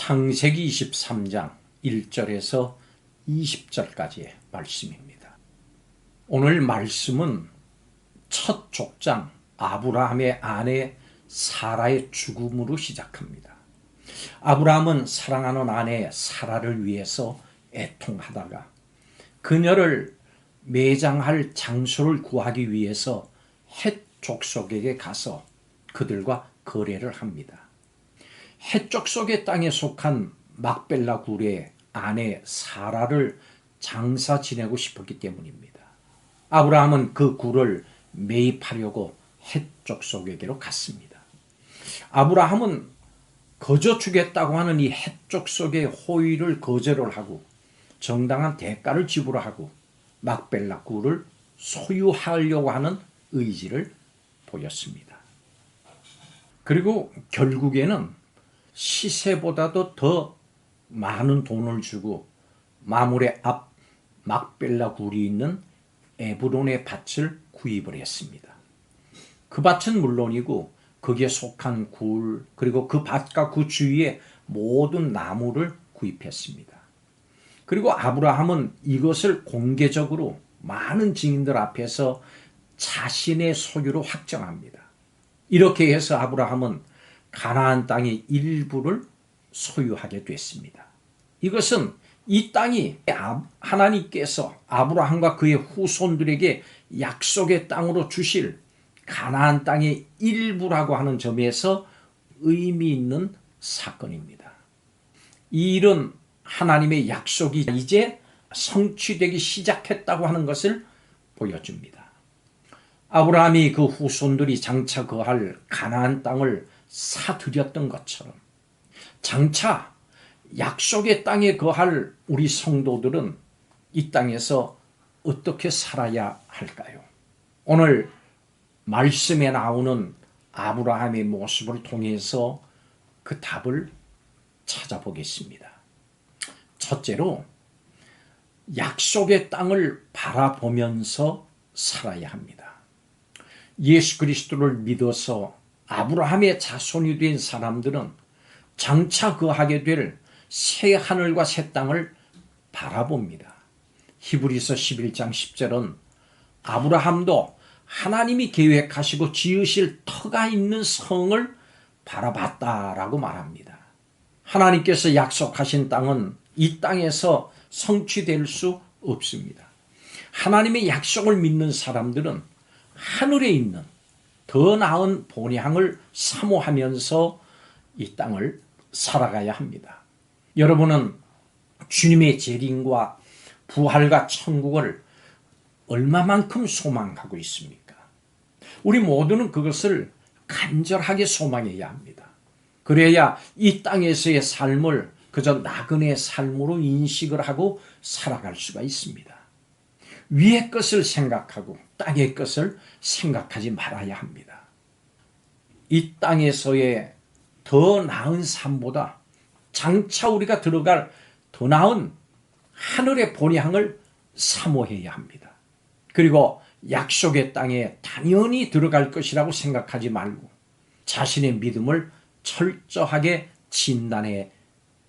창세기 23장 1절에서 20절까지의 말씀입니다. 오늘 말씀은 첫 족장 아브라함의 아내 사라의 죽음으로 시작합니다. 아브라함은 사랑하는 아내 사라를 위해서 애통하다가 그녀를 매장할 장소를 구하기 위해서 헷 족속에게 가서 그들과 거래를 합니다. 헷 족속의 땅에 속한 막벨라 굴의 아내 사라를 장사 지내고 싶었기 때문입니다. 아브라함은 그 굴을 매입하려고 헷 족속에게로 갔습니다. 아브라함은 거저 주겠다고 하는 이 헷 족속의 호의를 거절을 하고 정당한 대가를 지불하고 막벨라 굴을 소유하려고 하는 의지를 보였습니다. 그리고 결국에는 시세보다도 더 많은 돈을 주고 마물의 앞 막벨라 굴이 있는 에브론의 밭을 구입을 했습니다. 그 밭은 물론이고 거기에 속한 굴 그리고 그 밭과 그 주위에 모든 나무를 구입했습니다. 그리고 아브라함은 이것을 공개적으로 많은 증인들 앞에서 자신의 소유로 확정합니다. 이렇게 해서 아브라함은 가나안 땅의 일부를 소유하게 됐습니다. 이것은 이 땅이 하나님께서 아브라함과 그의 후손들에게 약속의 땅으로 주실 가나안 땅의 일부라고 하는 점에서 의미 있는 사건입니다. 이 일은 하나님의 약속이 이제 성취되기 시작했다고 하는 것을 보여줍니다. 아브라함이 그 후손들이 장차 거할 가나안 땅을 사들였던 것처럼 장차 약속의 땅에 거할 우리 성도들은 이 땅에서 어떻게 살아야 할까요? 오늘 말씀에 나오는 아브라함의 모습을 통해서 그 답을 찾아보겠습니다. 첫째로 약속의 땅을 바라보면서 살아야 합니다. 예수 그리스도를 믿어서 아브라함의 자손이 된 사람들은 장차 거하게 될 새 하늘과 새 땅을 바라봅니다. 히브리서 11장 10절은 아브라함도 하나님이 계획하시고 지으실 터가 있는 성을 바라봤다라고 말합니다. 하나님께서 약속하신 땅은 이 땅에서 성취될 수 없습니다. 하나님의 약속을 믿는 사람들은 하늘에 있는 더 나은 본향을 사모하면서 이 땅을 살아가야 합니다. 여러분은 주님의 재림과 부활과 천국을 얼마만큼 소망하고 있습니까? 우리 모두는 그것을 간절하게 소망해야 합니다. 그래야 이 땅에서의 삶을 그저 나그네 삶으로 인식을 하고 살아갈 수가 있습니다. 위의 것을 생각하고 땅의 것을 생각하지 말아야 합니다. 이 땅에서의 더 나은 삶보다 장차 우리가 들어갈 더 나은 하늘의 본향을 사모해야 합니다. 그리고 약속의 땅에 당연히 들어갈 것이라고 생각하지 말고 자신의 믿음을 철저하게 진단해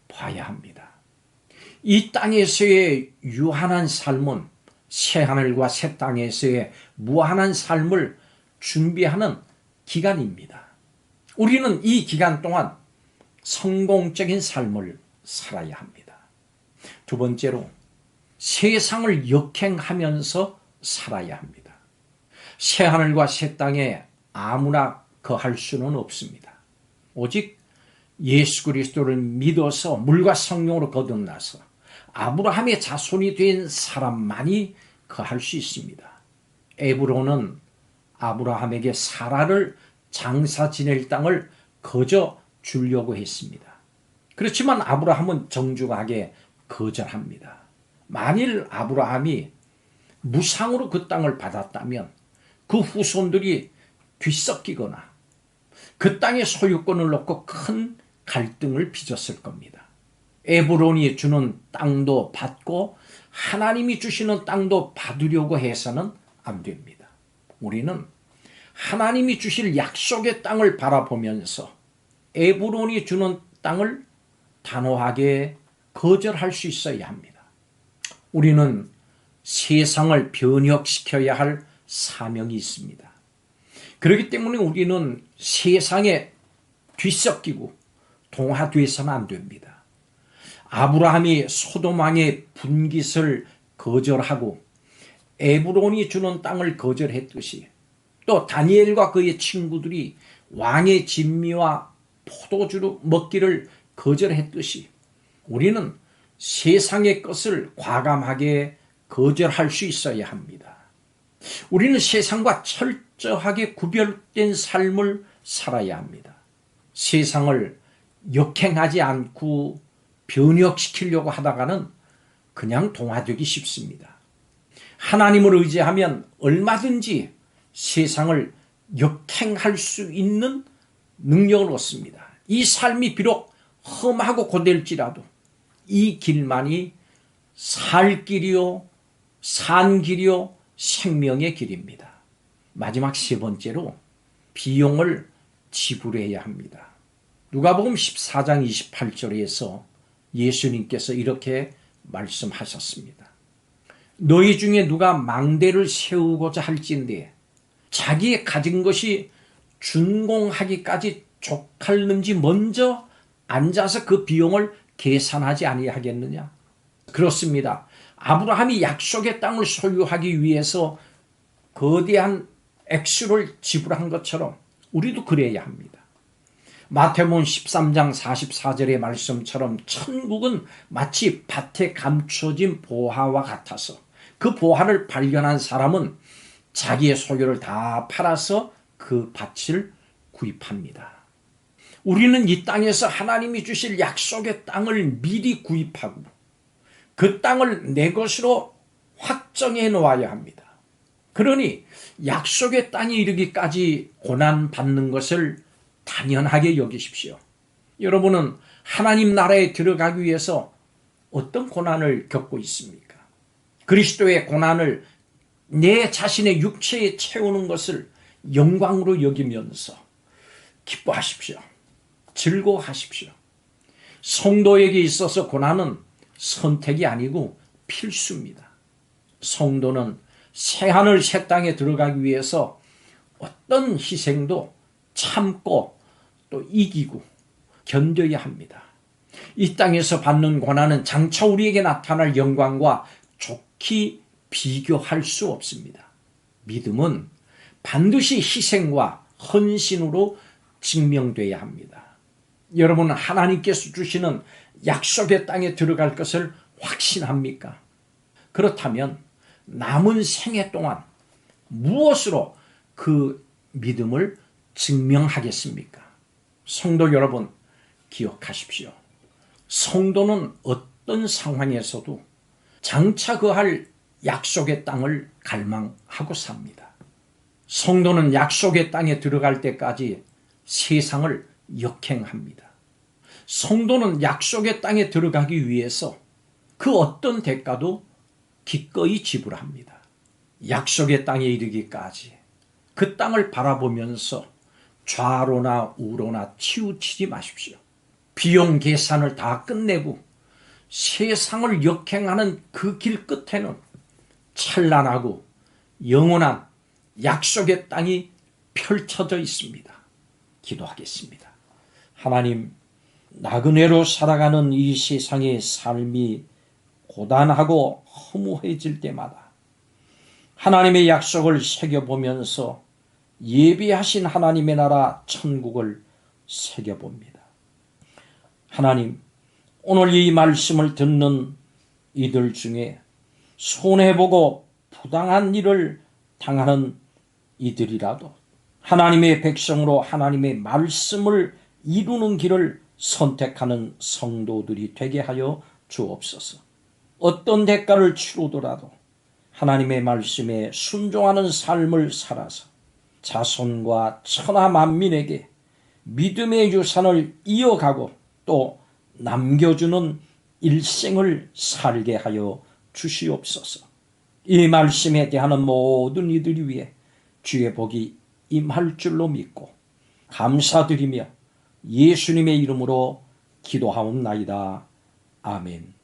봐야 합니다. 이 땅에서의 유한한 삶은 새하늘과 새 땅에서의 무한한 삶을 준비하는 기간입니다. 우리는 이 기간 동안 성공적인 삶을 살아야 합니다. 두 번째로 세상을 역행하면서 살아야 합니다. 새하늘과 새 땅에 아무나 거할 수는 없습니다. 오직 예수 그리스도를 믿어서 물과 성령으로 거듭나서 아브라함의 자손이 된 사람만이 거할 수 있습니다. 에브론은 아브라함에게 사라를 장사 지낼 땅을 거저 주려고 했습니다. 그렇지만 아브라함은 정중하게 거절합니다. 만일 아브라함이 무상으로 그 땅을 받았다면 그 후손들이 뒤섞이거나 그 땅의 소유권을 놓고 큰 갈등을 빚었을 겁니다. 에브론이 주는 땅도 받고 하나님이 주시는 땅도 받으려고 해서는 안 됩니다. 우리는 하나님이 주실 약속의 땅을 바라보면서 에브론이 주는 땅을 단호하게 거절할 수 있어야 합니다. 우리는 세상을 변혁시켜야 할 사명이 있습니다. 그렇기 때문에 우리는 세상에 뒤섞이고 동화돼서는 안 됩니다. 아브라함이 소돔왕의 분깃을 거절하고 에브론이 주는 땅을 거절했듯이, 또 다니엘과 그의 친구들이 왕의 진미와 포도주를 먹기를 거절했듯이, 우리는 세상의 것을 과감하게 거절할 수 있어야 합니다. 우리는 세상과 철저하게 구별된 삶을 살아야 합니다. 세상을 역행하지 않고 변혁시키려고 하다가는 그냥 동화되기 쉽습니다. 하나님을 의지하면 얼마든지 세상을 역행할 수 있는 능력을 얻습니다. 이 삶이 비록 험하고 고될지라도 이 길만이 살 길이요, 산 길이요, 생명의 길입니다. 마지막 세 번째로 비용을 지불해야 합니다. 누가복음 14장 28절에서 예수님께서 이렇게 말씀하셨습니다. 너희 중에 누가 망대를 세우고자 할진대 자기의 가진 것이 준공하기까지 족할는지 먼저 앉아서 그 비용을 계산하지 아니하겠느냐? 그렇습니다. 아브라함이 약속의 땅을 소유하기 위해서 거대한 액수를 지불한 것처럼 우리도 그래야 합니다. 마태복음 13장 44절의 말씀처럼 천국은 마치 밭에 감춰진 보화와 같아서 그 보화를 발견한 사람은 자기의 소유를 다 팔아서 그 밭을 구입합니다. 우리는 이 땅에서 하나님이 주실 약속의 땅을 미리 구입하고 그 땅을 내 것으로 확정해 놓아야 합니다. 그러니 약속의 땅에 이르기까지 고난받는 것을 당연하게 여기십시오. 여러분은 하나님 나라에 들어가기 위해서 어떤 고난을 겪고 있습니까? 그리스도의 고난을 내 자신의 육체에 채우는 것을 영광으로 여기면서 기뻐하십시오. 즐거워하십시오. 성도에게 있어서 고난은 선택이 아니고 필수입니다. 성도는 새하늘 새 땅에 들어가기 위해서 어떤 희생도 참고 또 이기고 견뎌야 합니다. 이 땅에서 받는 고난은 장차 우리에게 나타날 영광과 좋게 비교할 수 없습니다. 믿음은 반드시 희생과 헌신으로 증명돼야 합니다. 여러분은 하나님께서 주시는 약속의 땅에 들어갈 것을 확신합니까? 그렇다면 남은 생애 동안 무엇으로 그 믿음을 증명하겠습니까? 성도 여러분, 기억하십시오. 성도는 어떤 상황에서도 장차 거할 약속의 땅을 갈망하고 삽니다. 성도는 약속의 땅에 들어갈 때까지 세상을 역행합니다. 성도는 약속의 땅에 들어가기 위해서 그 어떤 대가도 기꺼이 지불합니다. 약속의 땅에 이르기까지 그 땅을 바라보면서 좌로나 우로나 치우치지 마십시오. 비용 계산을 다 끝내고 세상을 역행하는 그 길 끝에는 찬란하고 영원한 약속의 땅이 펼쳐져 있습니다. 기도하겠습니다. 하나님, 나그네로 살아가는 이 세상의 삶이 고단하고 허무해질 때마다 하나님의 약속을 새겨보면서 예비하신 하나님의 나라 천국을 새겨봅니다. 하나님, 오늘 이 말씀을 듣는 이들 중에 손해보고 부당한 일을 당하는 이들이라도 하나님의 백성으로 하나님의 말씀을 이루는 길을 선택하는 성도들이 되게 하여 주옵소서. 어떤 대가를 치르더라도 하나님의 말씀에 순종하는 삶을 살아서 자손과 천하 만민에게 믿음의 유산을 이어가고 또 남겨주는 일생을 살게 하여 주시옵소서. 이 말씀에 대하는 모든 이들이 위해 주의 복이 임할 줄로 믿고 감사드리며 예수님의 이름으로 기도하옵나이다. 아멘.